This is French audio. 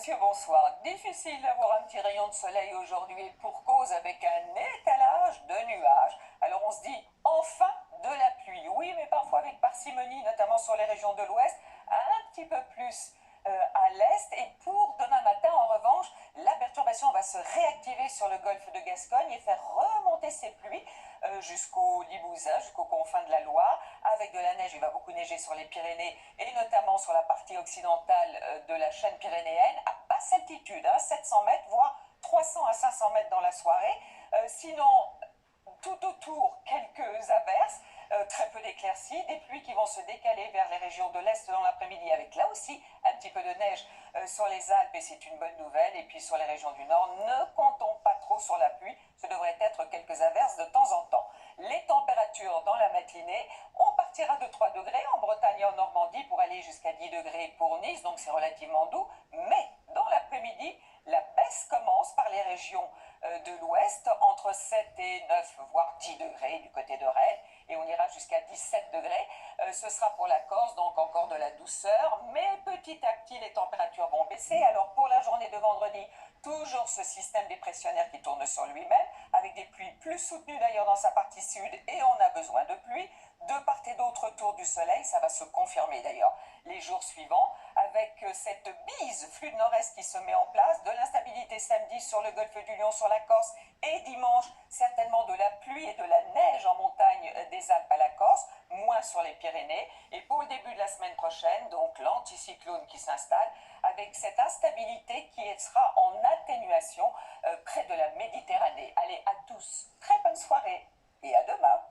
Mathieu, bonsoir. Difficile d'avoir un petit rayon de soleil aujourd'hui pour cause avec un étalage de nuages. Alors on se dit enfin de la pluie. Oui, mais parfois avec parcimonie, notamment sur les régions de l'ouest, un petit peu plus à l'est. Et pour demain matin, en revanche, la perturbation va se réactiver sur le golfe de Gascogne et faire remonter ses pluies jusqu'au Limousin, jusqu'aux confins de la Loire. Avec de la neige, il va beaucoup neiger sur les Pyrénées et notamment sur la partie occidentale de la chaîne pyrénéenne à basse altitude, 700 mètres, voire 300 à 500 mètres dans la soirée. Sinon, tout autour, quelques averses, très peu d'éclaircies, des pluies qui vont se décaler vers les régions de l'Est dans l'après-midi, avec là aussi un petit peu de neige sur les Alpes, et c'est une bonne nouvelle. Et puis sur les régions du Nord, ne comptons pas trop sur la pluie, ce devrait être quelques averses de temps en temps. Les températures dans la matinée, on partira de 3 degrés en Bretagne et en Normandie pour aller jusqu'à 10 degrés pour Nice, donc c'est relativement doux, mais dans l'après-midi, la baisse commence par les régions de l'ouest, entre 7 et 9, voire 10 degrés du côté de Rennes, et on ira jusqu'à 17 degrés. Ce sera pour la Corse, donc encore de la douceur, mais petit à petit les températures vont baisser. Alors pour la journée de vendredi, toujours ce système dépressionnaire qui tourne sur lui-même, avec des pluies plus soutenues d'ailleurs dans sa partie sud, et on a besoin de pluie. De part et d'autre autour du soleil, ça va se confirmer d'ailleurs les jours suivants, avec cette bise flux de nord-est qui se met en place, de l'instabilité samedi sur le golfe du Lion, sur la Corse, et dimanche certainement de la pluie et de la neige en montagne des Alpes à la Corse, moins sur les Pyrénées. Et pour le début de la semaine prochaine, donc l'anticyclone qui s'installe, avec cette instabilité qui sera en atténuation près de la Méditerranée. Allez, à tous, très bonne soirée et à demain.